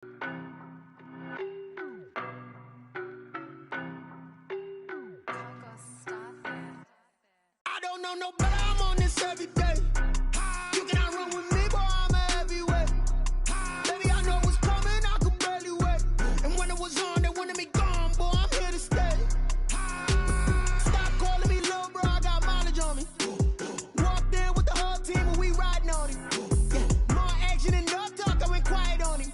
I don't know no better, I'm on this every day. You cannot run with me, boy, I'm a heavyweight. Baby, I know what's coming, I could barely wait. And when it was on, they wanted me gone, boy, I'm here to stay. Stop calling me little bro, I got mileage on me. Walked in with the whole team and we riding on him. Yeah, more action and no talk, I went quiet on him.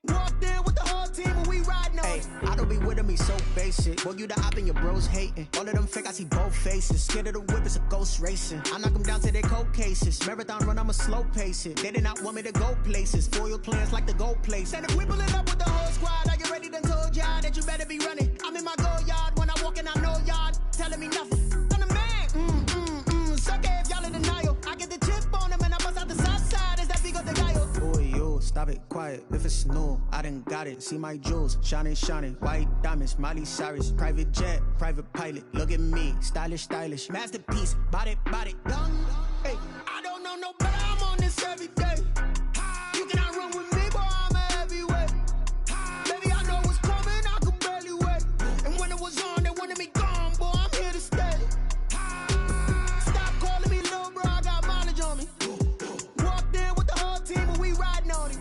Walked in with the whole team and we riding on him. I don't be with him, he's so basic. Boy, you the op and your bros hating. All of them fake, I see both faces. Scared of the whip, it's a ghost racing. I knock them down to their cold cases. Marathon run, I'ma slow pace it. They did not want me to go places. Foil plans like the gold place. And if we pulling up with the whole squad, are you ready? Done told y'all that you better be running. I'm in my go yard when I walk in, I know y'all telling me nothing. I'm the man, suck it if y'all in denial. I get the chip on him and I bust out the south side. Is that big of the guy? Boy, yo, stop it, quiet. If it's new, I done got it. See my jewels, shining, shining. White diamonds, Miley Cyrus. Private jet, private pilot. Look at me, stylish, stylish. Masterpiece, body, done. Hey, I don't know no better, I'm on this every day. You cannot run with me, boy, I'm a heavyweight. Baby, I know what's coming, I could barely wait. And when it was on, they wanted me gone, boy, I'm here to stay. Stop calling me little bro, I got mileage on me. Walked in with the whole team and we riding on him.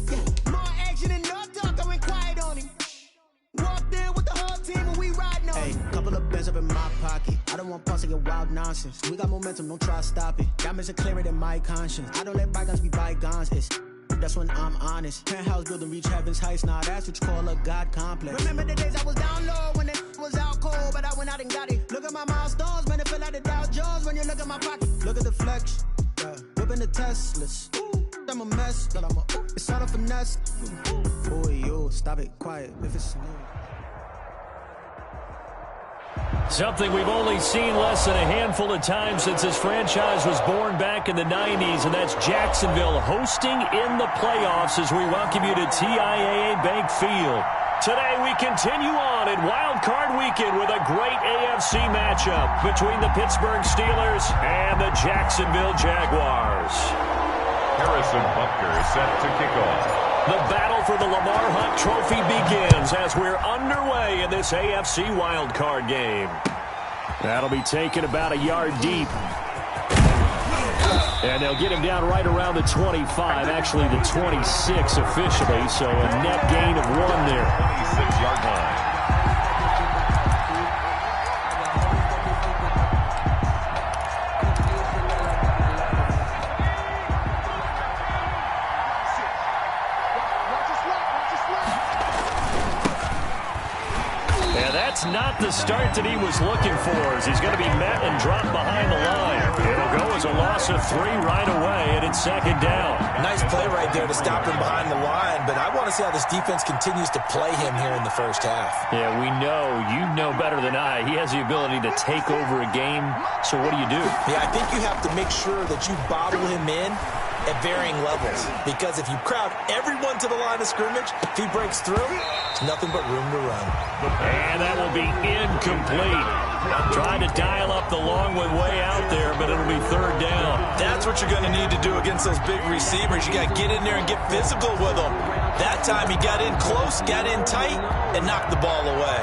Yeah, more action and no talk, I went quiet on him. Walked in with the whole team and we riding on him. Hey, couple of bands up in my pocket. I don't want pause to get wild nonsense. We got momentum, don't try to stop it. Diamonds are clearer than my conscience. I don't let bygones be bygones. That's when I'm honest. Penthouse building, reach heaven's heights. Nah, that's what you call a God complex. Remember the days I was down low when it was out cold, but I went out and got it. Look at my milestones, man, it feel like the Dow Jones when you look at my pocket. Look at the flex, yeah. Whipping the Teslas. I'm a mess, but it's all a finesse. Boy, yo, stop it, quiet. If it's new. Something we've only seen less than a handful of times since this franchise was born back in the 90s, and that's Jacksonville hosting in the playoffs as we welcome you to TIAA Bank Field. Today we continue on in Wild Card Weekend with a great AFC matchup between the Pittsburgh Steelers and the Jacksonville Jaguars. Harrison Butker set to kick off. The battle for the Lamar Hunt Trophy begins as we're underway in this AFC wildcard game. That'll be taken about a yard deep. And they'll get him down right around the 25, actually the 26 officially, so a net gain of 1 there. 26-yard line. That's not the start that he was looking for, as he's going to be met and dropped behind the line. It'll go as a loss of 3 right away, and it's second down. Nice play right there to stop him behind the line, but I want to see how this defense continues to play him here in the first half. Yeah, we know. You know better than I. He has the ability to take over a game, so what do you do? Yeah, I think you have to make sure that you bottle him in at varying levels, because if you crowd everyone to the line of scrimmage, if he breaks through, there's nothing but room to run. And that will be incomplete. Trying to dial up the long one way out there, but it'll be third down. That's what you're going to need to do against those big receivers. You got to get in there and get physical with them. That time he got in close, got in tight, and knocked the ball away.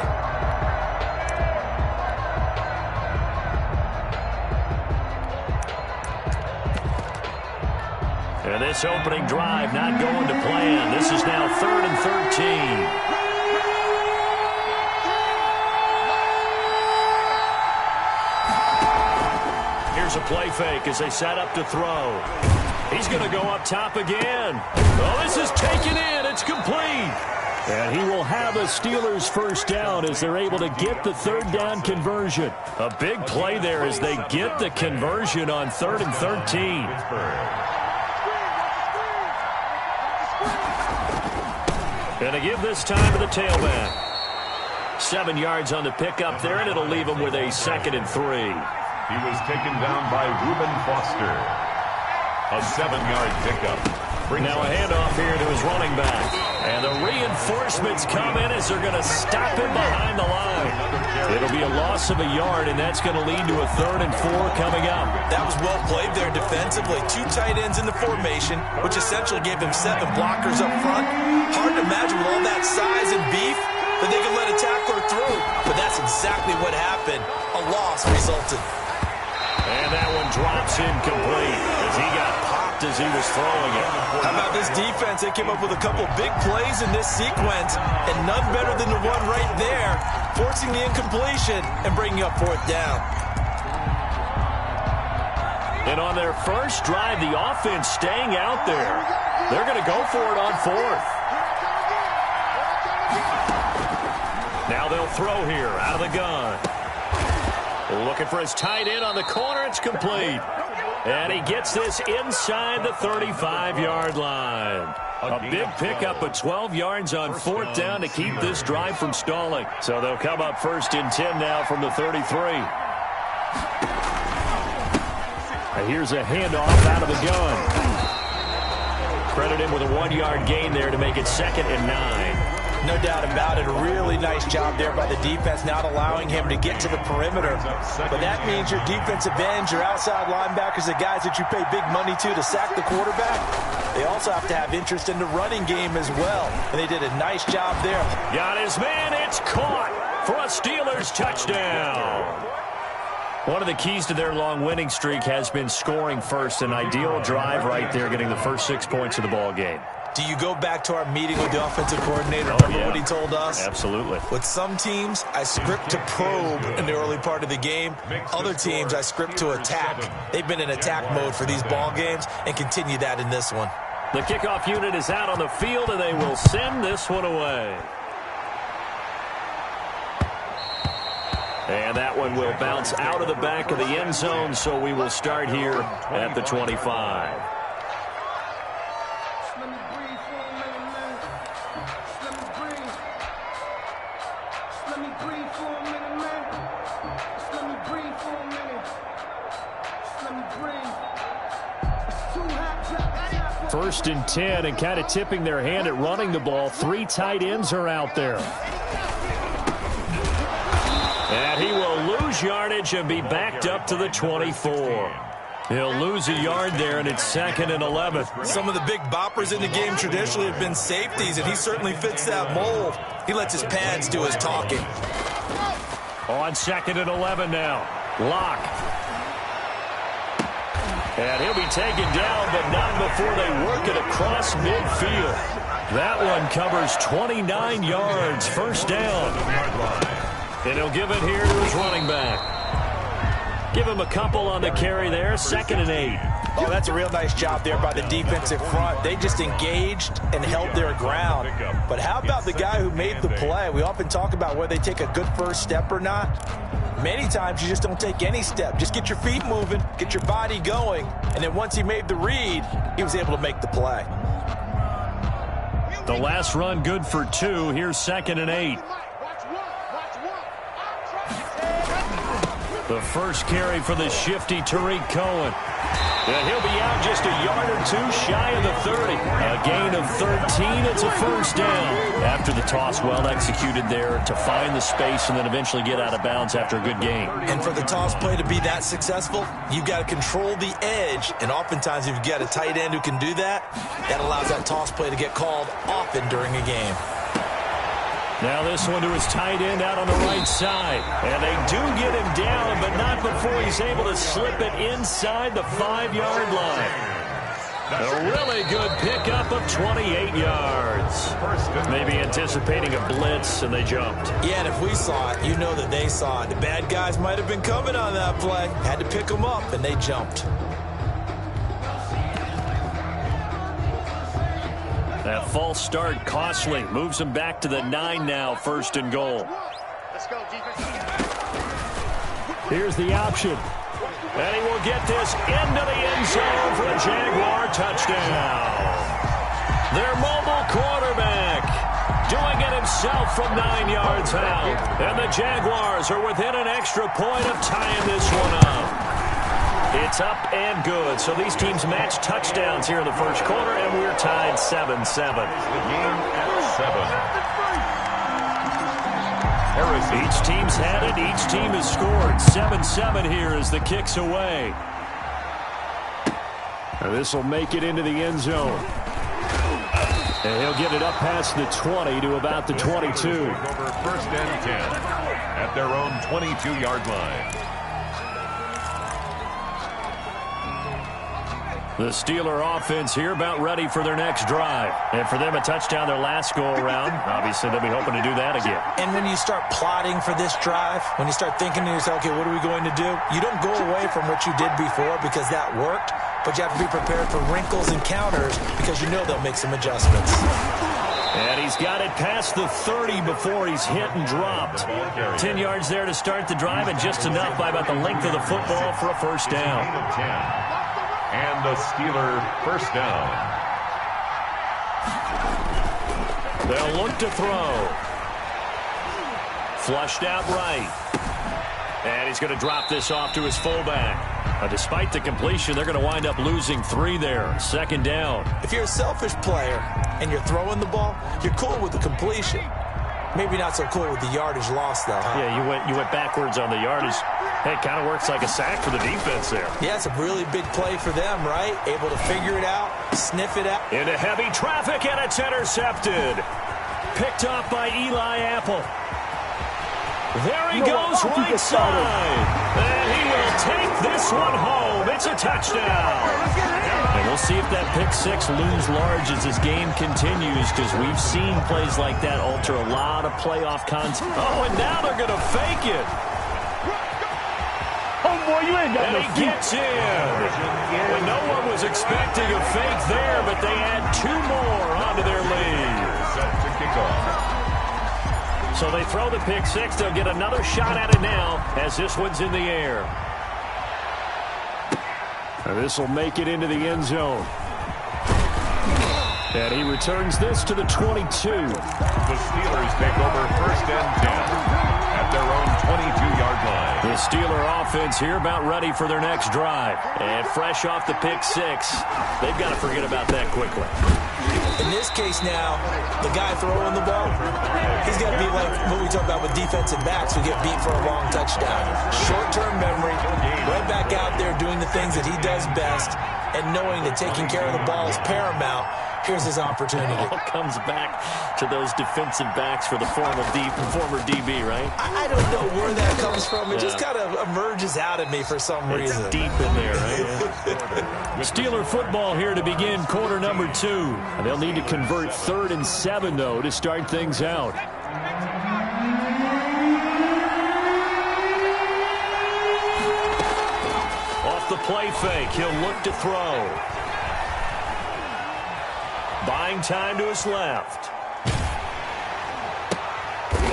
And this opening drive not going to plan. This is now 3rd and 13. Here's a play fake as they set up to throw. He's going to go up top again. Oh, this is taken in. It's complete. And he will have a Steelers first down as they're able to get the 3rd down conversion. A big play there as they get the conversion on 3rd and 13. And to give this time to the tailback. 7 yards on the pickup there, and it'll leave him with a 2nd and 3. He was taken down by Reuben Foster. A 7-yard pickup. Now a handoff here to his running back. And the reinforcement reinforcements come in as they're going to stop him behind the line. It'll be a loss of a yard, and that's going to lead to a 3rd and 4 coming up. That was well played there defensively. 2 tight ends in the formation, which essentially gave him 7 blockers up front. Hard to imagine with all that size and beef that they could let a tackler through. But that's exactly what happened. A loss resulted. And that one drops incomplete as he got popped as he was throwing it. How about this defense? They came up with a couple big plays in this sequence, and none better than the one right there, forcing the incompletion and bringing up 4th down. And on their first drive, the offense staying out there. They're going to go for it on 4th. Now they'll throw here out of the gun. Looking for his tight end on the corner. It's complete. And he gets this inside the 35-yard line. A big pickup of 12 yards on 4th down to keep this drive from stalling. So they'll come up 1st and 10 now from the 33. Here's a handoff out of the gun. Credit him with a 1-yard gain there to make it 2nd and 9. No doubt about it. A really nice job there by the defense, not allowing him to get to the perimeter. But that means your defensive ends, your outside linebackers, the guys that you pay big money to sack the quarterback, they also have to have interest in the running game as well. And they did a nice job there. Got his man. It's caught for a Steelers touchdown. One of the keys to their long winning streak has been scoring first. An ideal drive right there, getting the first 6 points of the ball game. Do you go back to our meeting with the offensive coordinator? Remember what he told us? Absolutely. With some teams, I script to probe in the early part of the game. Other teams, I script to attack. They've been in attack mode for these ball games and continue that in this one. The kickoff unit is out on the field, and they will send this one away. And that one will bounce out of the back of the end zone, so we will start here at the 25. First and 10, and kind of tipping their hand at running the ball. 3 tight ends are out there. And he will lose yardage and be backed up to the 24. He'll lose a yard there, and it's 2nd and 11. Some of the big boppers in the game traditionally have been safeties, and he certainly fits that mold. He lets his pads do his talking. On 2nd and 11 now. Lock. And he'll be taken down, but not before they work it across midfield. That one covers 29 yards. 1st down. And he'll give it here to his running back. Give him a couple on the carry there. 2nd and 8. Oh, that's a real nice job there by the defensive front. They just engaged and held their ground. But how about the guy who made the play? We often talk about whether they take a good first step or not. Many times you just don't take any step. Just get your feet moving, get your body going, and then once he made the read, he was able to make the play. The last run good for 2. Here's 2nd and 8. The first carry for the shifty Tariq Cohen. And he'll be out just a yard or 2 shy of the 30. A gain of 13. It's a 1st down. After the toss, well executed there to find the space and then eventually get out of bounds after a good game. And for the toss play to be that successful, you've got to control the edge. And oftentimes if you've got a tight end who can do that, that allows that toss play to get called often during a game. Now this one to his tight end out on the right side. And they do get him down, but not before he's able to slip it inside the 5-yard line. A really good pickup of 28 yards. Maybe anticipating a blitz, and they jumped. Yeah, and if we saw it, you know that they saw it. The bad guys might have been coming on that play. Had to pick them up, and they jumped. That false start costly. Moves him back to the 9 now, 1st and goal. Here's the option. And he will get this into the end zone for a Jaguar touchdown. Their mobile quarterback doing it himself from 9 yards out. And the Jaguars are within an extra point of tying this one up. It's up and good. So these teams match touchdowns here in the first quarter, and we're tied 7-7. The game at 7. Each team's had it. Each team has scored. 7-7 here as the kick's away. This will make it into the end zone. And he'll get it up past the 20 to about the 22. Over first and 10 at their own 22-yard line. The Steeler offense here about ready for their next drive. And for them, a touchdown their last go-around. Obviously, they'll be hoping to do that again. And when you start plotting for this drive, when you start thinking to yourself, okay, what are we going to do? You don't go away from what you did before because that worked, but you have to be prepared for wrinkles and counters because you know they'll make some adjustments. And he's got it past the 30 before he's hit and dropped. 10 yards there to start the drive, and just enough by about the length of the football for a first down. And the Steeler first down. They'll look to throw. Flushed out right. And he's going to drop this off to his fullback. Despite the completion, they're going to wind up losing 3 there. Second down. If you're a selfish player and you're throwing the ball, you're cool with the completion. Maybe not so cool with the yardage loss, though, huh? Yeah, you went backwards on the yardage. Hey, it kind of works like a sack for the defense there. Yeah, it's a really big play for them, right? Able to figure it out, sniff it out. Into heavy traffic, and it's intercepted. Picked off by Eli Apple. There he goes right side. And he will take this one home. It's a touchdown. And we'll see if that pick six looms large as this game continues, because we've seen plays like that alter a lot of playoff content. Oh, and now they're going to fake it. Oh, boy, you ain't got and no he gets in. And no one was expecting a fake there, but they add 2 more onto their lead. Set to kick off. So they throw the pick six. They'll get another shot at it now as this one's in the air. This will make it into the end zone. And he returns this to the 22. The Steelers take over first and 10 at their own 22-yard line. The Steeler offense here about ready for their next drive. And fresh off the pick six, they've got to forget about that quickly. In this case now, the guy throwing the ball, he's got to be like what we talk about with defensive backs who get beat for a long touchdown. Short-term memory, right back out there doing the things that he does best, and knowing that taking care of the ball is paramount. Here's his opportunity. It all comes back to those defensive backs for the former DB, right? I don't know where that comes from. It just kind of emerges out of me for some reason. It's deep in there, right? Steeler football here to begin quarter number 2. And they'll need to convert 3rd and 7, though, to start things out. Off the play fake, he'll look to throw. Buying time to his left.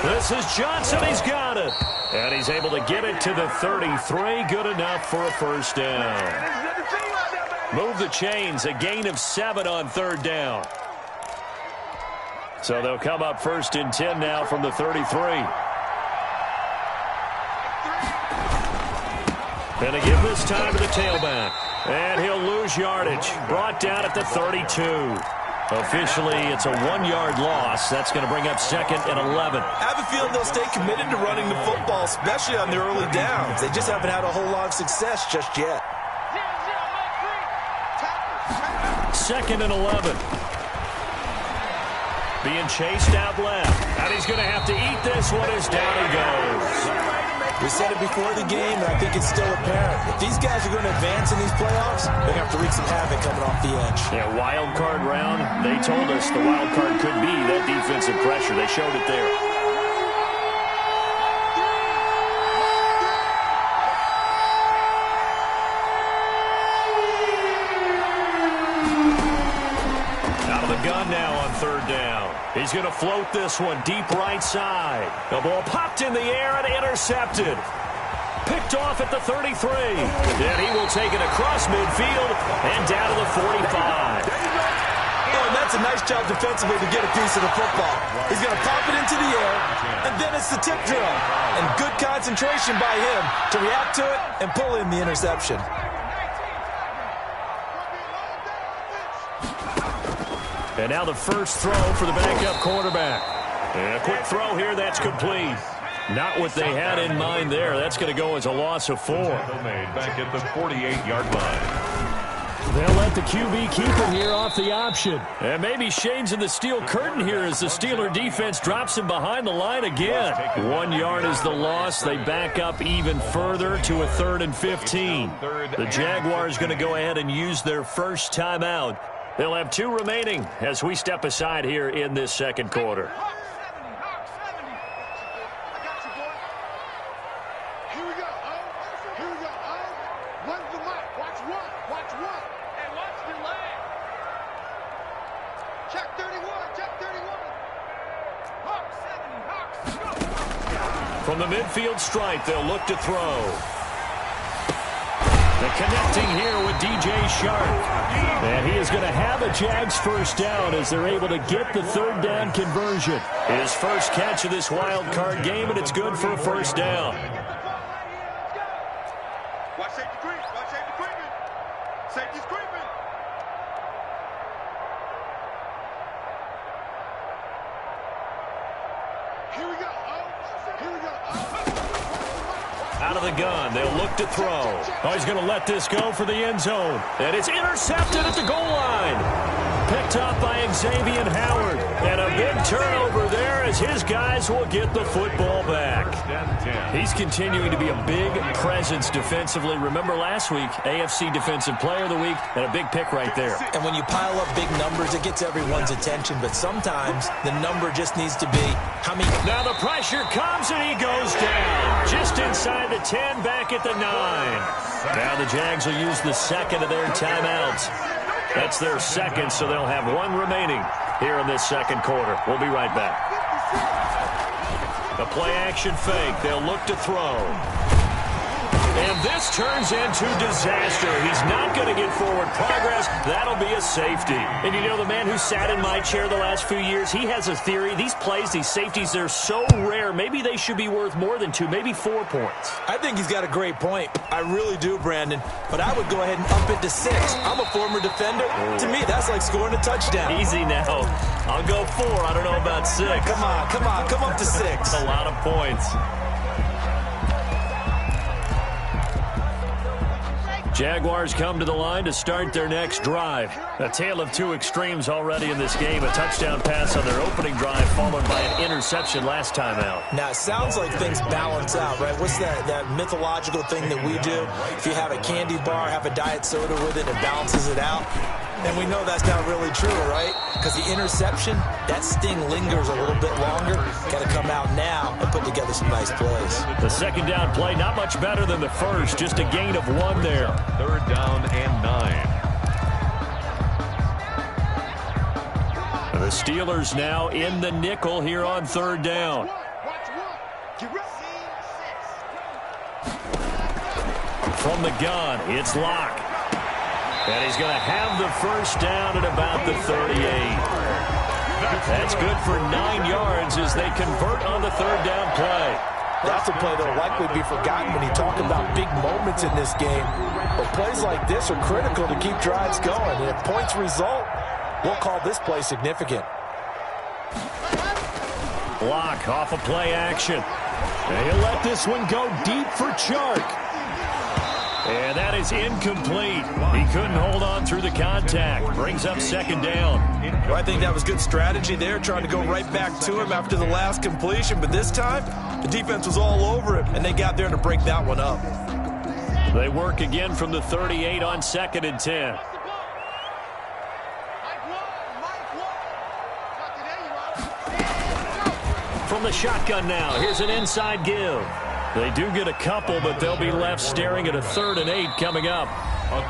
This is Johnson. He's got it. And he's able to get it to the 33. Good enough for a first down. Move the chains. A gain of 7 on 3rd down. So they'll come up 1st and 10 now from the 33. And they give this time to the tailback. And he'll lose yardage. Brought down at the 32. Officially, it's a 1-yard loss. That's going to bring up 2nd and 11. I have a feeling they'll stay committed to running the football, especially on their early downs. They just haven't had a whole lot of success just yet. 2nd and 11. Being chased out left. And he's going to have to eat this one as down he goes. We said it before the game, and I think it's still apparent. If these guys are going to advance in these playoffs, they're going to have to wreak some havoc coming off the edge. Yeah, wild card round. They told us the wild card could be that defensive pressure. They showed it there. Out of the gun now on 3rd down. He's going to float this one deep right side. The ball popped in the air and intercepted. Picked off at the 33. And he will take it across midfield and down to the 45. Oh, and that's a nice job defensively to get a piece of the football. He's going to pop it into the air, and then it's the tip drill. And good concentration by him to react to it and pull in the interception. And now the first throw for the backup quarterback. And a quick throw here, that's complete. Not what they had in mind there. That's going to go as a loss of 4. Made back at the 48-yard line. They'll let the QB keep it here off the option. And maybe shades in the steel curtain here as the Steeler defense drops him behind the line again. 1 yard is the loss. They back up even further to a 3rd and 15. The Jaguars going to go ahead and use their first timeout. They'll have 2 remaining as we step aside here in this second quarter. From the midfield stripe, they'll look to throw. The connecting here with DJ Sharp. And he is going to have a Jags first down as they're able to get the 3rd down conversion. His first catch of this wild card game, and it's good for a first down. Watch safety creep. Watch safety creeping. Safety's creeping. Here we go. Here we go. Out of the gun, they'll look to throw. Oh, he's going to let this go for the end zone. And it's intercepted at the goal line. Picked up by Xavier Howard. And a big turnover there as his guys will get the football back. He's continuing to be a big presence defensively. Remember last week, AFC Defensive Player of the Week, and a big pick right there. And when you pile up big numbers, it gets everyone's attention. But sometimes the number just needs to be how many. Now the pressure comes and he goes down. Just inside the 10, back at the 9. Now the Jags will use the second of their timeouts. That's their second, so they'll have 1 remaining here in this second quarter. We'll be right back. A play-action fake. They'll look to throw. And this turns into disaster. He's not going to get forward progress. That'll be a safety. And you know, the man who sat in my chair the last few years, he has a theory. These plays, these safeties, they're so rare. Maybe they should be worth more than 2, maybe 4 points. I think he's got a great point. I really do, Brandon. But I would go ahead and up it to 6. I'm a former defender. To me, that's like scoring a touchdown. Easy now. I'll go 4. I don't know about 6. Come on. Come up to 6. A lot of points. Jaguars come to the line to start their next drive. A tale of 2 extremes already in this game. A touchdown pass on their opening drive followed by an interception last time out. Now, it sounds like things balance out, right? What's that mythological thing that we do? If you have a candy bar, have a diet soda with it, it balances it out. And we know that's not really true, right? Because the interception, that sting lingers a little bit longer. Got to come out now and put together some nice plays. The second down play, not much better than the first. Just a gain of 1 there. 3rd down and 9. The Steelers now in the nickel here on 3rd down. From the gun, it's Locke. And he's going to have the first down at about the 38. That's good for 9 yards as they convert on the 3rd down play. That's a play that will likely be forgotten when you talk about big moments in this game. But plays like this are critical to keep drives going. And if points result, we'll call this play significant. Block off a play action. And he'll let this one go deep for Chark. And that is incomplete. He couldn't hold on through the contact. Brings up 2nd down. Well, I think that was good strategy there, trying to go right back to him after the last completion. But this time, the defense was all over him, and they got there to break that one up. They work again from the 38 on 2nd and 10. From the shotgun now, here's an inside give. They do get a couple, but they'll be left staring at a 3rd and 8 coming up.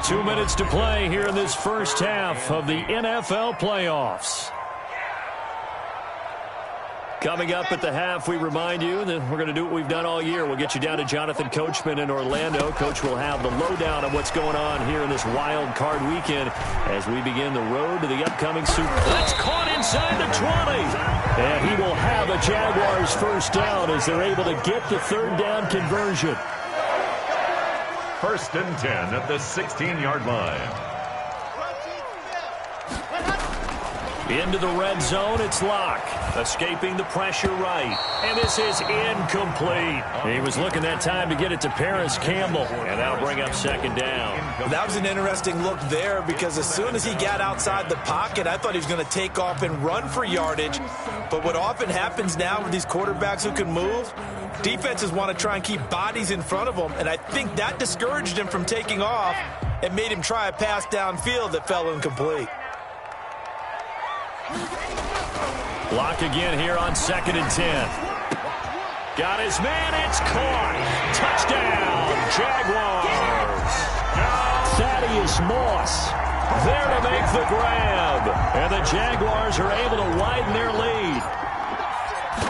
2 minutes to play here in this first half of the NFL playoffs. Coming up at the half, we remind you that we're going to do what we've done all year. We'll get you down to Jonathan Coachman in Orlando. Coach will have the lowdown of what's going on here in this wild card weekend as we begin the road to the upcoming Super Bowl. That's caught inside the 20. And he will have a Jaguars first down as they're able to get the 3rd down conversion. 1st and 10 at the 16-yard line. Into the red zone, it's Locke. Escaping the pressure right. And this is incomplete. He was looking that time to get it to Paris Campbell. And that'll bring up second down. That was an interesting look there because as soon as he got outside the pocket, I thought he was going to take off and run for yardage. But what often happens now with these quarterbacks who can move, defenses want to try and keep bodies in front of them. And I think that discouraged him from taking off and made him try a pass downfield that fell incomplete. Block again here on 2nd and 10. Got his man. It's caught. Touchdown, Jaguars. Thaddeus Moss there to make the grab. And the Jaguars are able to widen their lead.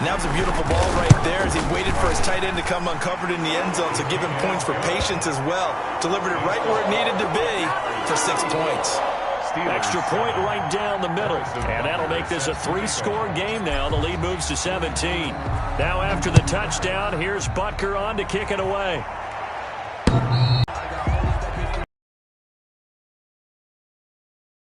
And that was a beautiful ball right there as he waited for his tight end to come uncovered in the end zone, so give him points for patience as well. Delivered it right where it needed to be for 6 points. Extra point right down the middle. And that'll make this a 3-score game now. The lead moves to 17. Now after the touchdown, here's Butker on to kick it away.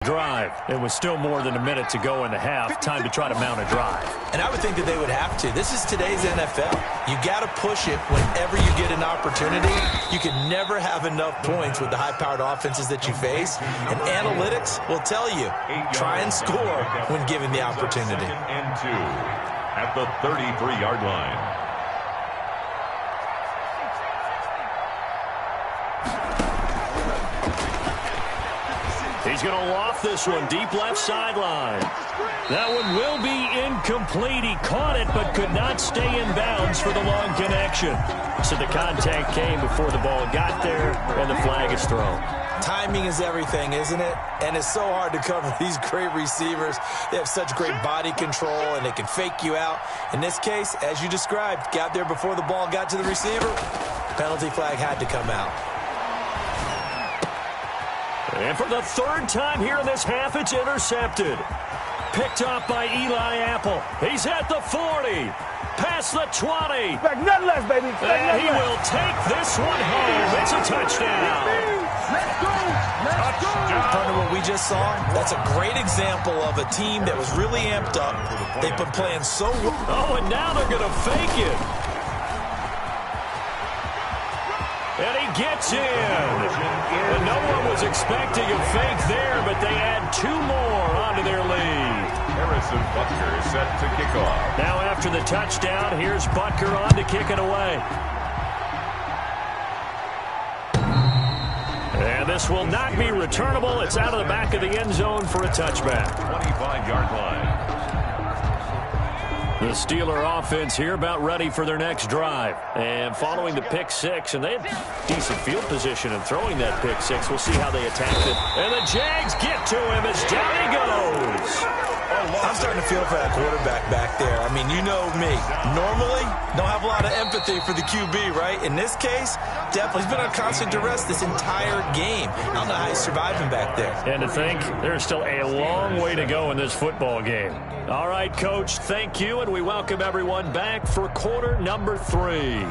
Drive. It was still more than a minute to go in the half. Time to try to mount a drive. And I would think that they would have to. This is today's NFL. You got to push it whenever you get an opportunity. You can never have enough points with the high-powered offenses that you face. And analytics will tell you, try and score when given the opportunity. And 2 at the 33-yard line. He's going to loft this one deep left sideline. That one will be incomplete. He caught it but could not stay in bounds for the long connection. So the contact came before the ball got there, and the flag is thrown. Timing is everything, isn't it? And it's so hard to cover these great receivers. They have such great body control, and they can fake you out. In this case, as you described, got there before the ball got to the receiver. Penalty flag had to come out. And for the 3rd time here in this half, it's intercepted. Picked up by Eli Apple. He's at the 40. Past the 20. Expect nothing less, baby. And he will take this one home. It's a touchdown. Let's go. Let's go. Partner, what we just saw, that's a great example of a team that was really amped up. They've been playing so well. Oh, and now they're going to fake it. And he gets in. And no one was expecting a fake there, but they add 2 more onto their lead. Harrison Butker is set to kick off. Now after the touchdown, here's Butker on to kick it away. And this will not be returnable. It's out of the back of the end zone for a touchback. 25-yard line. The Steeler offense here about ready for their next drive. And following the pick 6, and they had decent field position in throwing that pick 6. We'll see how they attacked it. And the Jags get to him as down he goes. I'm starting to feel for that quarterback back there. I mean, you know me. Normally, don't have a lot of empathy for the QB, right? In this case, definitely. He's been on constant duress this entire game. I don't know how he's surviving back there. And to think, there's still a long way to go in this football game. All right, Coach, thank you, and we welcome everyone back for quarter number 3.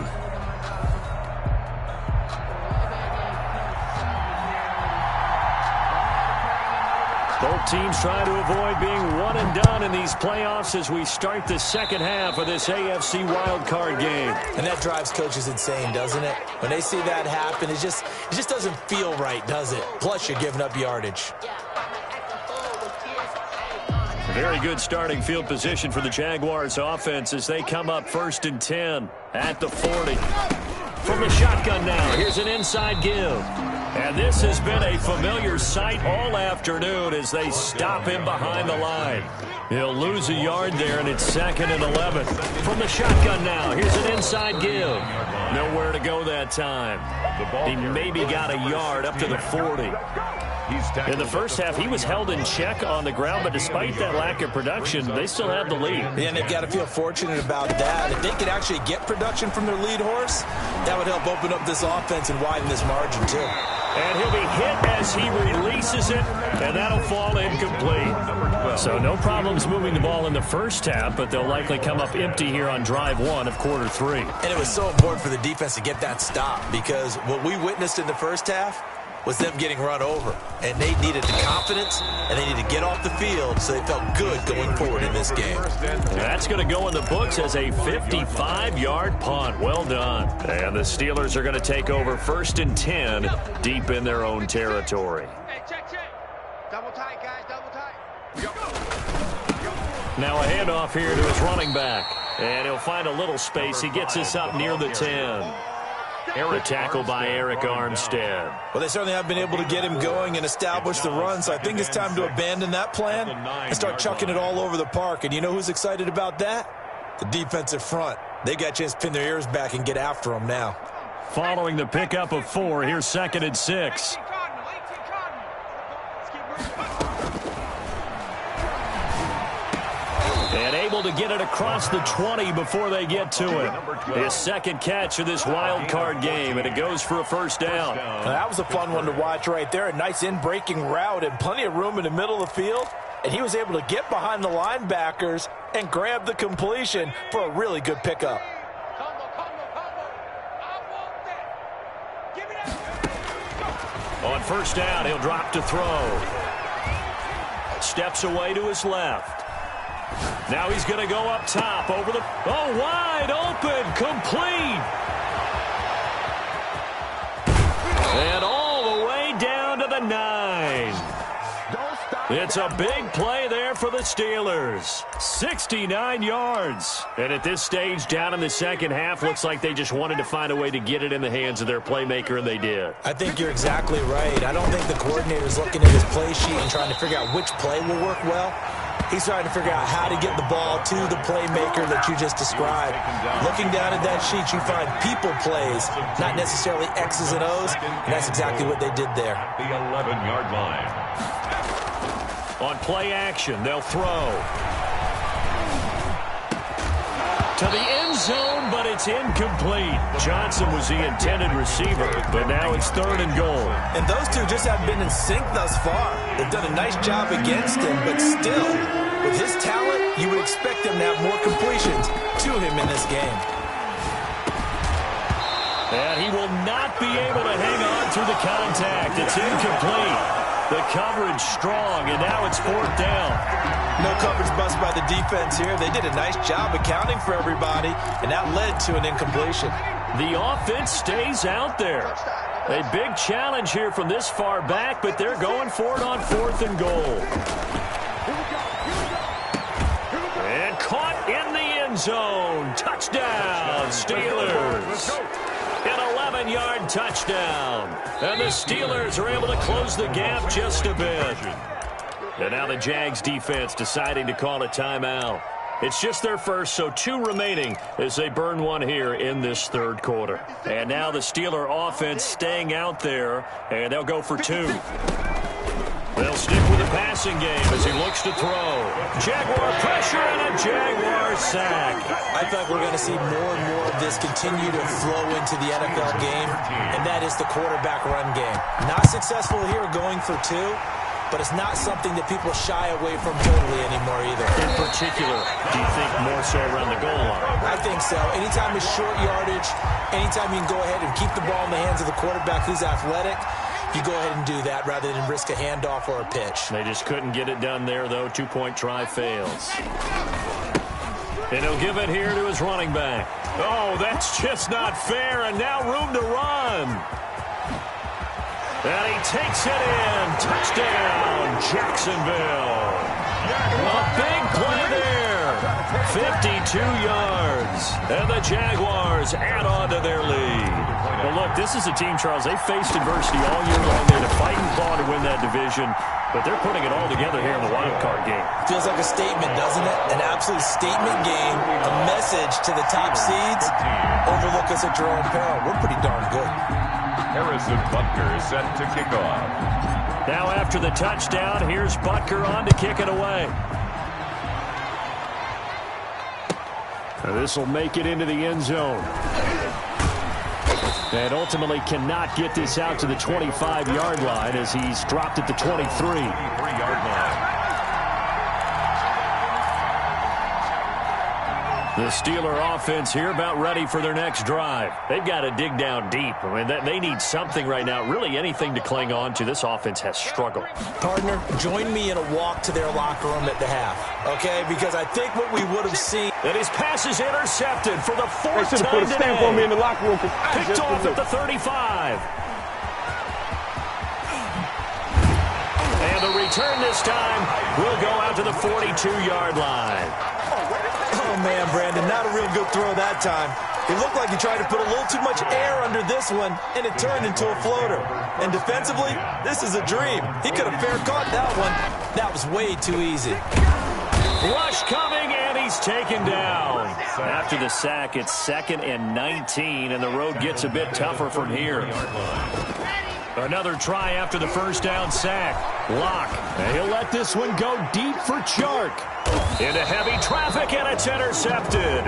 Both teams trying to avoid being one and done in these playoffs as we start the second half of this AFC wildcard game. And that drives coaches insane, doesn't it? When they see that happen, it just doesn't feel right, does it? Plus, you're giving up yardage. Very good starting field position for the Jaguars offense as they come up 1st and 10 at the 40. From the shotgun now, here's an inside give. And this has been a familiar sight all afternoon as they stop him behind the line. He'll lose a yard there, and it's 2nd and 11. From the shotgun now, here's an inside give. Nowhere to go that time. He maybe got a yard up to the 40. In the first half, he was held in check on the ground, but despite that lack of production, they still have the lead. And they've got to feel fortunate about that. If they could actually get production from their lead horse, that would help open up this offense and widen this margin, too. And he'll be hit as he releases it, and that'll fall incomplete. So no problems moving the ball in the first half, but they'll likely come up empty here on drive 1 of quarter 3. And it was so important for the defense to get that stop because what we witnessed in the first half, was them getting run over. And they needed the confidence, and they needed to get off the field so they felt good going forward in this game. That's going to go in the books as a 55-yard punt. Well done. And the Steelers are going to take over 1st and 10 deep in their own territory. Hey, check. Double tight, guys, double tight. Now a handoff here to his running back. And he'll find a little space. He gets us up near the 10. The tackle by Eric Armstead. Well, they certainly have been able to get him going and establish the run, so I think it's time to abandon that plan and start chucking it all over the park. And you know who's excited about that? The defensive front. They got a chance to pin their ears back and get after him now. Following the pickup of 4, here's 2nd and 6. And able to get it across the 20 before they get to it. His second catch of this wild card game, and it goes for a 1st down. Now, that was a fun one to watch right there. A nice in-breaking route and plenty of room in the middle of the field. And he was able to get behind the linebackers and grab the completion for a really good pickup. On 1st down, he'll drop to throw. Steps away to his left. Now he's going to go up top over the... Oh, wide open, complete. And all the way down to the 9. It's a big play there for the Steelers. 69 yards. And at this stage, down in the second half, looks like they just wanted to find a way to get it in the hands of their playmaker, and they did. I think you're exactly right. I don't think the coordinator's looking at his play sheet and trying to figure out which play will work well. He's trying to figure out how to get the ball to the playmaker that you just described. Looking down at that sheet, you find people plays, not necessarily X's and O's, and that's exactly what they did there. The 11-yard line. On play action, they'll throw. To the end zone, but it's incomplete. Johnson was the intended receiver, but now it's 3rd and goal. And those two just haven't been in sync thus far. They've done a nice job against him, but still, with his talent, you would expect him to have more completions to him in this game. And he will not be able to hang on through the contact. It's incomplete. The coverage strong, and now it's 4th down. No coverage bust by the defense here. They did a nice job accounting for everybody, and that led to an incompletion. The offense stays out there. A big challenge here from this far back, but they're going for it on 4th and goal. And caught in the end zone. Touchdown, Steelers. An 11-yard touchdown. And the Steelers are able to close the gap just a bit. And now the Jags defense deciding to call a timeout. It's just their first, so 2 remaining as they burn one here in this 3rd quarter. And now the Steeler offense staying out there, and they'll go for 2. They'll stick with the passing game as he looks to throw. Jaguar pressure and a Jaguar sack. I feel like we're going to see more and more of this continue to flow into the NFL game, and that is the quarterback run game. Not successful here going for 2, but it's not something that people shy away from totally anymore either. In particular, do you think more so around the goal line? I think so. Anytime it's short yardage, anytime you can go ahead and keep the ball in the hands of the quarterback who's athletic, you go ahead and do that rather than risk a handoff or a pitch. They just couldn't get it done there, though. 2-point try fails. And he'll give it here to his running back. Oh, that's just not fair, and now room to run. And he takes it in. Touchdown, Jacksonville. A big play there. 52 yards. And the Jaguars add on to their lead. Well, look, this is a team, Charles, they faced adversity all year long. They had to fight and claw to win that division, but they're putting it all together here in the wild card game. Feels like a statement, doesn't it? An absolute statement game, a message to the top seeds. Overlook us at your own peril. We're pretty darn good. Harrison Butker is set to kick off. Now after the touchdown, here's Butker on to kick it away. This will make it into the end zone. And ultimately cannot get this out to the 25-yard line as he's dropped at the 23. 23-yard line. The Steeler offense here about ready for their next drive. They've got to dig down deep. I mean, they need something right now, really anything to cling on to. This offense has struggled. Partner, join me in a walk to their locker room at the half, okay? Because I think what we would have seen... And his pass is intercepted for the fourth time today. Put a stamp on me in the locker room. Picked off at the 35. And the return this time will go out to the 42-yard line. Oh, man, Brandon, not a real good throw that time. It looked like he tried to put a little too much air under this one, and it turned into a floater. And defensively, this is a dream. He could have fair caught that one. That was way too easy. Rush coming, and he's taken down. After the sack, it's 2nd and 19, and the road gets a bit tougher from here. Another try after the first down sack. Locke, and he'll let this one go deep for Chark. Into heavy traffic, and it's intercepted.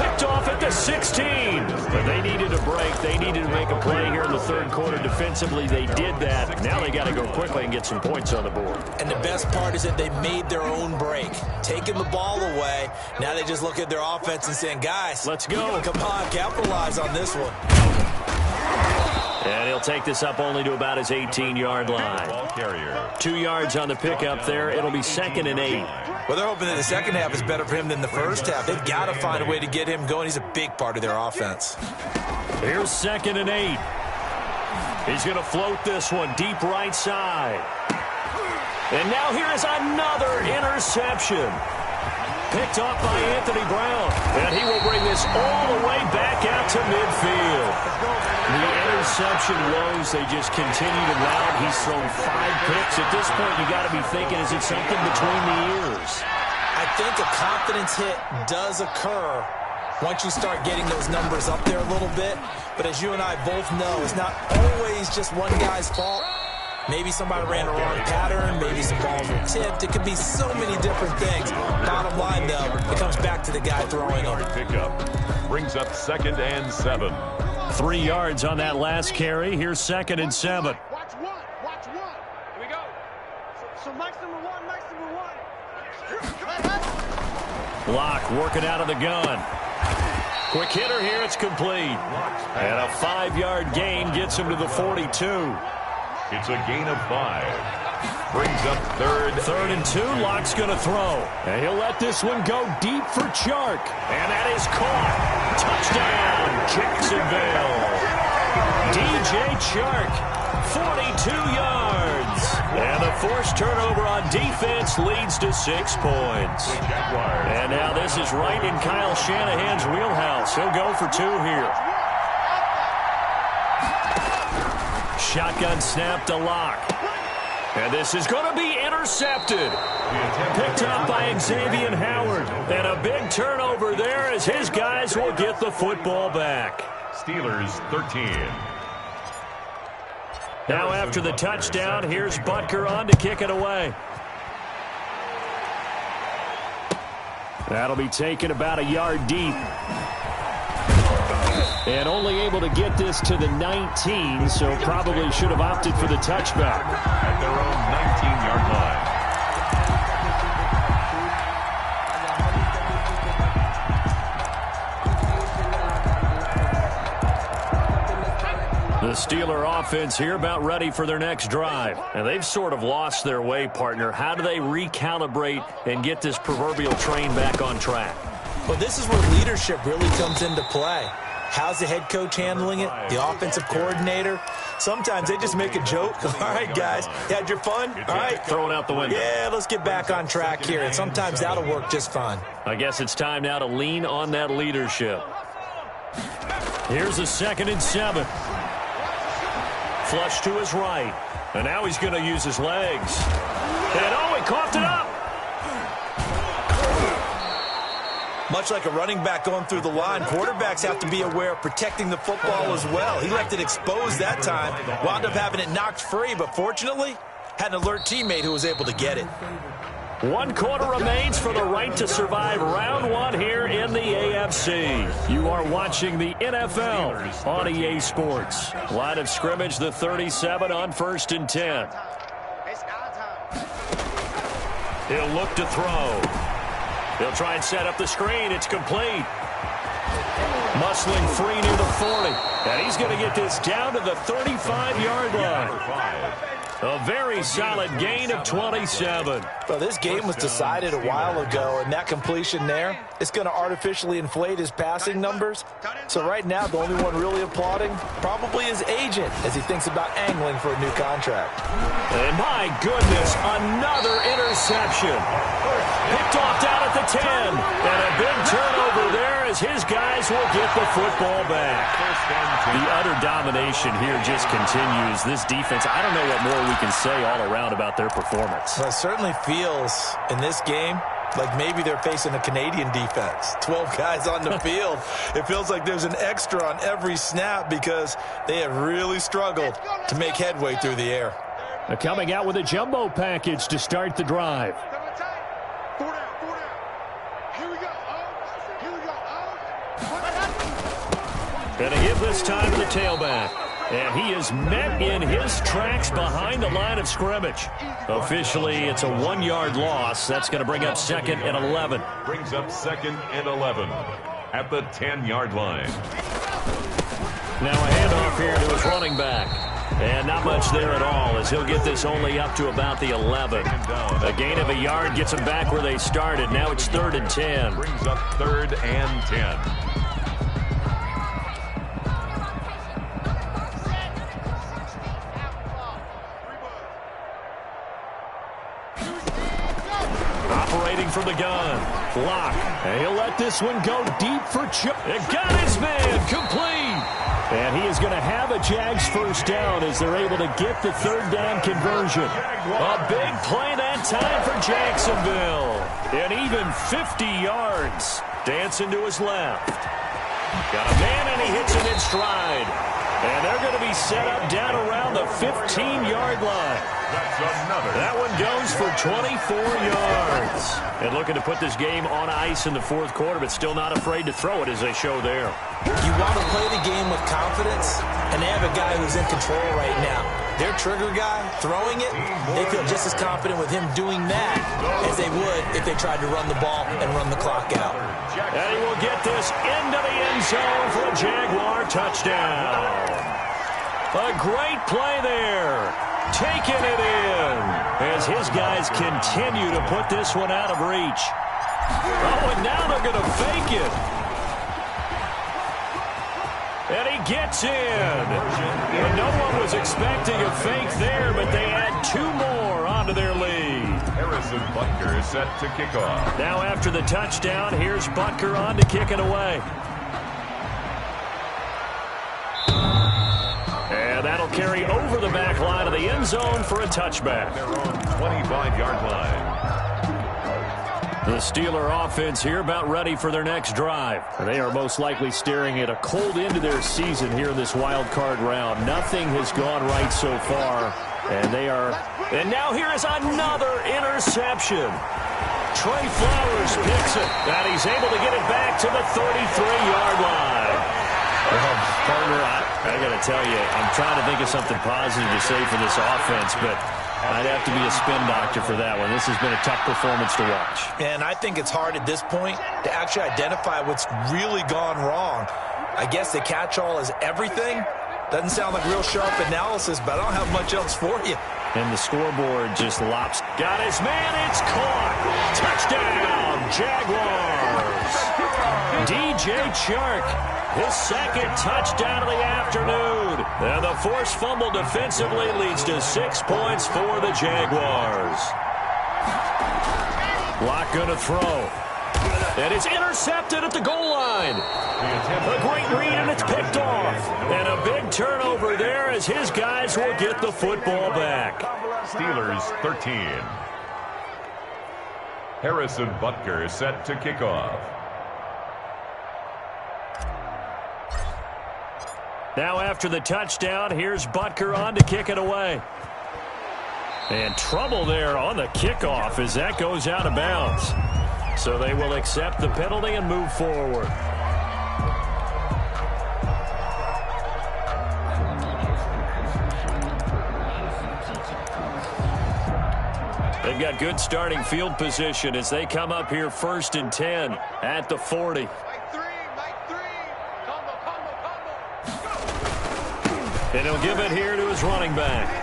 Picked off at the 16. But they needed a break. They needed to make a play here in the third quarter. Defensively, they did that. Now they got to go quickly and get some points on the board. And the best part is that they made their own break. Taking the ball away. Now they just look at their offense and saying, guys, let's go. Come on, capitalize on this one. And he'll take this up only to about his 18-yard line. 2 yards on the pickup there. It'll be 2nd and 8. Well, they're hoping that the second half is better for him than the first half. They've got to find a way to get him going. He's a big part of their offense. Here's 2nd and 8. He's going to float this one deep right side. And now here is another interception. Picked off by Anthony Brown. And he will bring this all the way back out to midfield. The interception woes, they just continue to mount. He's thrown 5 picks. At this point, you got to be thinking, is it something between the ears? I think a confidence hit does occur once you start getting those numbers up there a little bit. But as you and I both know, it's not always just one guy's fault. Maybe somebody ran a wrong pattern. Maybe some balls were tipped. It could be so many different things. Bottom line, though, it comes back to the guy throwing them. Pickup brings up 2nd and 7. 3 yards on that last carry. Here's 2nd and 7. Watch one. Watch one. Here we go. So Mike's number one. Locke working out of the gun. Quick hitter here. It's complete. And a 5-yard gain gets him to the 42. It's a gain of 5. Brings up 3rd and 2. Locke's going to throw. And he'll let this one go deep for Chark. And that is caught. Touchdown, Jacksonville. DJ Chark, 42 yards. And the forced turnover on defense leads to 6 points. And now this is right in Kyle Shanahan's wheelhouse. He'll go for 2 here. Shotgun snap to Locke. And this is going to be intercepted. Picked up by Xavier Howard. And a big turnover there as his guys will get the football back. Steelers 13. Now after the touchdown, here's Butker on to kick it away. That'll be taken about a yard deep. And only able to get this to the 19, so probably should have opted for the touchback. At their own 19-yard line. The Steeler offense here about ready for their next drive. And they've sort of lost their way, partner. How do they recalibrate and get this proverbial train back on track? Well, this is where leadership really comes into play. How's the head coach handling it? The offensive coordinator? Sometimes they just make a joke. All right, guys, you had your fun? All right. Throw it out the window. Yeah, let's get back on track here. And sometimes that'll work just fine. I guess it's time now to lean on that leadership. Here's a 2nd and 7. Flush to his right. And now he's going to use his legs. And oh, he coughed it up. Much like a running back going through the line, quarterbacks have to be aware of protecting the football as well. He left it exposed that time, wound up having it knocked free, but fortunately, had an alert teammate who was able to get it. 1 quarter remains for the right to survive round 1 here in the AFC. You are watching the NFL on EA Sports. Line of scrimmage, the 37 on 1st and 10. He'll look to throw. They'll try and set up the screen. It's complete. Muscling free near the 40. And he's going to get this down to the 35-yard line. A very solid gain of 27. Well, this game was decided a while ago, and that completion there, it's going to artificially inflate his passing numbers. So right now, the only one really applauding probably his agent as he thinks about angling for a new contract. And my goodness, another interception. Picked off down at the 10. And a big turnover there as his guys will get the football back. The utter domination here just continues. This defense, I don't know what more we can say all around about their performance. Well, it certainly feels in this game like maybe they're facing a Canadian defense. 12 guys on the field. It feels like there's an extra on every snap because they have really struggled to make headway through the air. They're coming out with a jumbo package to start the drive. Gonna give this time to the tailback. And he is met in his tracks behind the line of scrimmage. Officially, it's a 1-yard loss. That's going to bring up 2nd and 11. Brings up 2nd and 11 at the 10-yard line. Now a handoff here to his running back. And not much there at all as he'll get this only up to about the 11. A gain of a yard gets them back where they started. Now it's 3rd and 10. Brings up 3rd and 10. From the gun. Block. And he'll let this one go deep for Chubb. It got his man complete. And he is going to have a Jags first down as they're able to get the 3rd down conversion. A big play that time for Jacksonville. And even 50 yards. Dancing to his left. Got a man and he hits it in stride. And they're going to be set up down around the 15-yard line. That one goes for 24 yards. And looking to put this game on ice in the 4th quarter, but still not afraid to throw it as they show there. You want to play the game with confidence, and they have a guy who's in control right now. Their trigger guy throwing it, they feel just as confident with him doing that as they would if they tried to run the ball and run the clock out. And he will get this into the end zone for a Jaguar touchdown. A great play there. Taking it in as his guys continue to put this one out of reach. Oh, and now they're going to fake it. And he gets in. And no one was expecting a fake there, but they add 2 more onto their lead. Harrison Butker is set to kick off. Now after the touchdown, here's Butker on to kick it away. And that'll carry over the back line of the end zone for a touchback. Their own 25-yard line. The Steeler offense here about ready for their next drive. They are most likely staring at a cold end to their season here in this wild card round. Nothing has gone right so far. And now here is another interception. Trey Flowers picks it. And he's able to get it back to the 33-yard line. Well, partner, I got to tell you, I'm trying to think of something positive to say for this offense, but I'd have to be a spin doctor for that one. This has been a tough performance to watch. And I think it's hard at this point to actually identify what's really gone wrong. I guess the catch-all is everything. Doesn't sound like real sharp analysis, but I don't have much else for you. And the scoreboard just lops. Got his man, it's caught. Touchdown, Jaguars. DJ Chark, his 2nd touchdown of the afternoon. And the forced fumble defensively leads to 6 points for the Jaguars. Lock gonna throw. And it's intercepted at the goal line. A great read, and it's picked off. And a big turnover there as his guys will get the football back. Steelers 13. Harrison Butker is set to kick off. Now after the touchdown, here's Butker on to kick it away. And trouble there on the kickoff as that goes out of bounds. So they will accept the penalty and move forward. They've got good starting field position as they come up here 1st and 10 at the 40. And he'll give it here to his running back.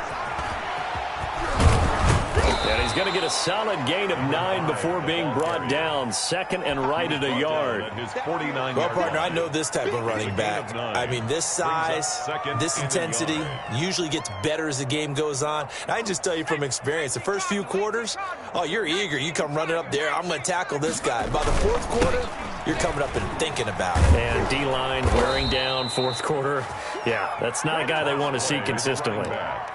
And he's going to get a solid gain of 9 before being brought down. 2nd and right at a yard. Well, partner, I know this type of running back. I mean, this size, this intensity usually gets better as the game goes on. And I can just tell you from experience, the first few quarters, oh, you're eager. You come running up there, I'm going to tackle this guy. By the 4th quarter, you're coming up and thinking about it. And D-line wearing down 4th quarter. Yeah, that's not a guy they want to see consistently.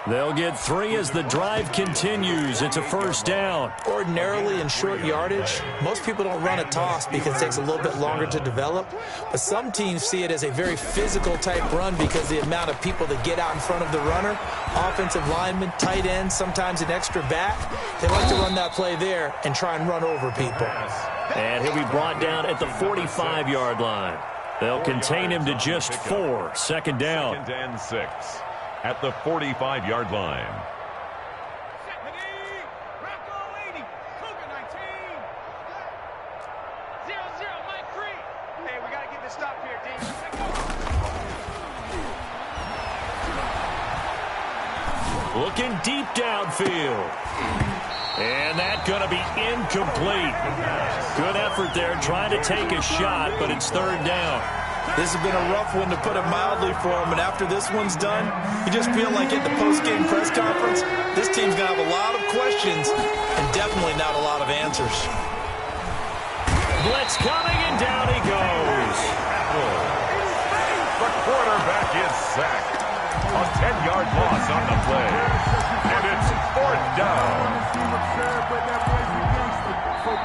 They'll get 3 as the drive continues. It's a 1st down. Ordinarily in short yardage, most people don't run a toss because it takes a little bit longer to develop. But some teams see it as a very physical type run because the amount of people that get out in front of the runner, offensive linemen, tight ends, sometimes an extra back. They like to run that play there and try and run over people. And he'll be brought down at the 45-yard line. They'll contain him to just 4. 2nd down. 2nd and 6 at the 45-yard line. Looking deep downfield. And that's going to be incomplete. Good effort there trying to take a shot, but it's 3rd down. This has been a rough one, to put it mildly, for him. And after this one's done, you just feel like at the post-game press conference, this team's going to have a lot of questions and definitely not a lot of answers. Blitz coming, and down he goes. The quarterback is sacked. A 10-yard loss on the play. And it's 4th down.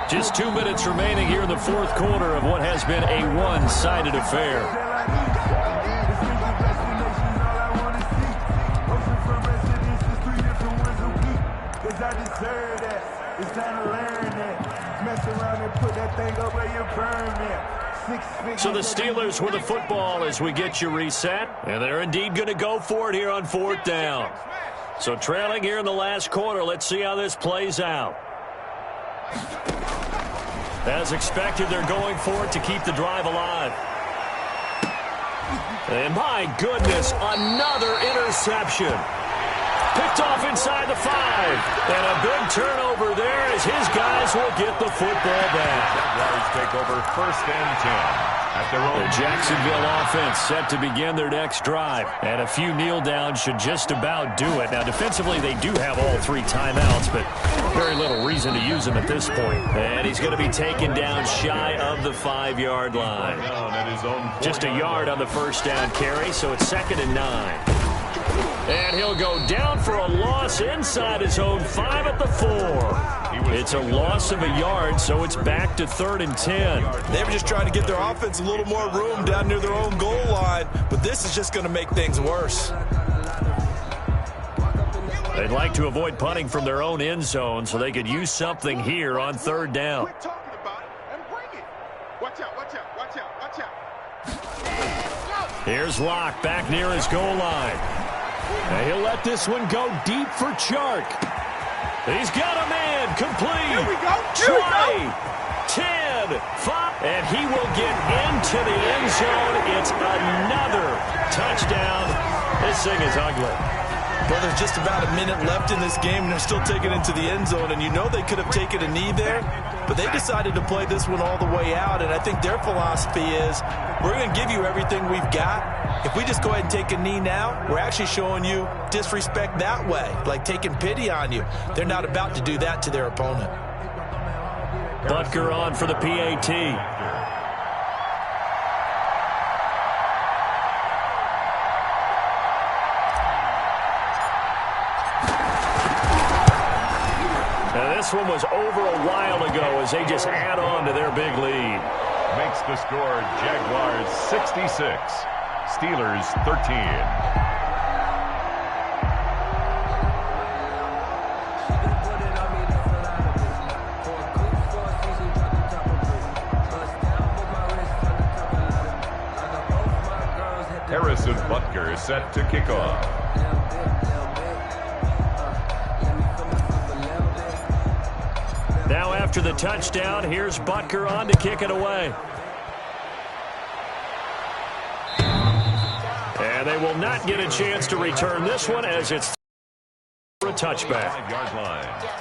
Just 2 minutes remaining here in the 4th quarter of what has been a one-sided affair. So the Steelers with the football as we get you reset. And they're indeed going to go for it here on 4th down. So trailing here in the last quarter, let's see how this plays out. As expected, they're going for it to keep the drive alive. And my goodness, another interception. Picked off inside the 5. And a big turnover there as his guys will get the football back. Jaguars take over 1st and 10. At their own. The Jacksonville offense set to begin their next drive. And a few kneel downs should just about do it. Now, defensively, they do have all 3 timeouts, but very little reason to use them at this point. And he's going to be taken down shy of the 5-yard line. Just a yard on the 1st down carry, so it's 2nd and 9. And he'll go down for a loss inside his own 5 at the 4. It's a loss of a yard, so it's back to 3rd and 10. They were just trying to get their offense a little more room down near their own goal line, but this is just going to make things worse. They'd like to avoid punting from their own end zone so they could use something here on 3rd down. Quit talking about it and bring it. Watch out, watch out, watch out, watch out. Here's Locke back near his goal line. And he'll let this one go deep for Chark. He's got a man complete. Here we go. Here we go. 10, 5, and he will get into the end zone. It's another touchdown. This thing is ugly. Well, there's just about a minute left in this game, and they're still taking it into the end zone. And you know they could have taken a knee there, but they decided to play this one all the way out. And I think their philosophy is, we're going to give you everything we've got. If we just go ahead and take a knee now, we're actually showing you disrespect that way, like taking pity on you. They're not about to do that to their opponent. Butker on for the PAT. Now this one was over a while ago as they just add on to their big lead. Makes the score Jaguars 66, Steelers 13. Harrison Butker is set to kick off. Now after the touchdown, here's Butker on to kick it away. And they will not get a chance to return this one as it's for a touchback. 5-yard line.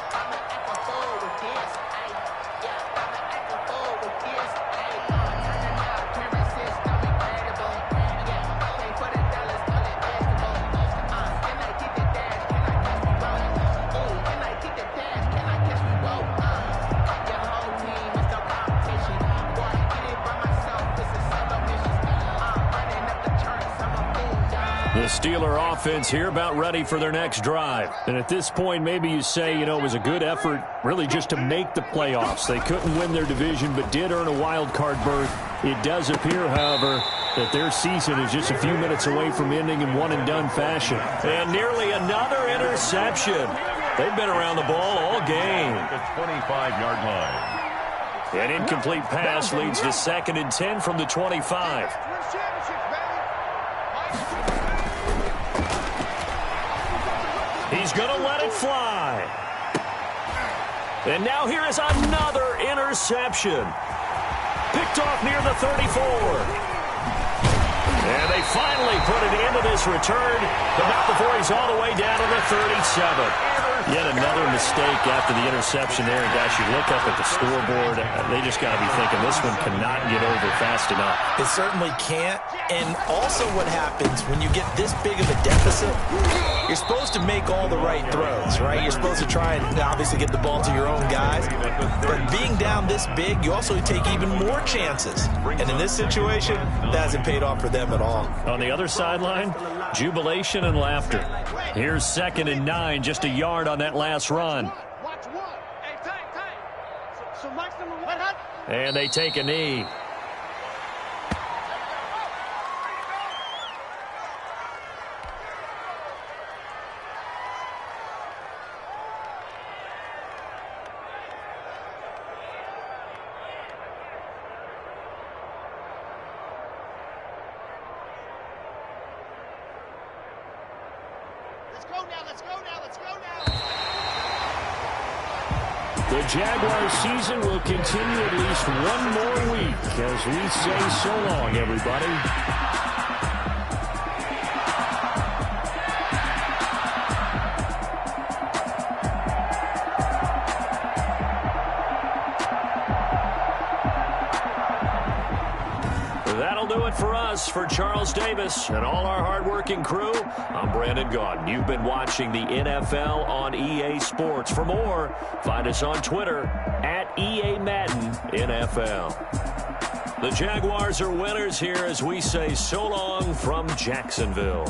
The Steeler offense here about ready for their next drive. And at this point, maybe you say, you know, it was a good effort really just to make the playoffs. They couldn't win their division but did earn a wild card berth. It does appear, however, that their season is just a few minutes away from ending in one-and-done fashion. And nearly another interception. They've been around the ball all game. The 25-yard line. An incomplete pass leads to 2nd and 10 from the 25. He's going to let it fly. And now here is another interception. Picked off near the 34. And they finally put an end to this return, but not before he's all the way down to the 37. Yet another mistake after the interception there. And guys, you look up at the scoreboard, they just got to be thinking this one cannot get over fast enough. It certainly can't. And also what happens when you get this big of a deficit, you're supposed to make all the right throws, right? You're supposed to try and obviously get the ball to your own guys. But being down this big, you also take even more chances. And in this situation, that hasn't paid off for them at all. On the other sideline, jubilation and laughter. Here's 2nd and 9, just a yard on that last run. Watch one. Hey, time. So Mike's number one. And they take a knee. The Jaguars season will continue at least one more week as we say so long, everybody. That'll do it for us. For Charles Davis and all our hardworking crew, I'm Brandon Gaudin. You've been watching the NFL on EA Sports. For more, find us on Twitter at EA Madden NFL. The Jaguars are winners here as we say so long from Jacksonville.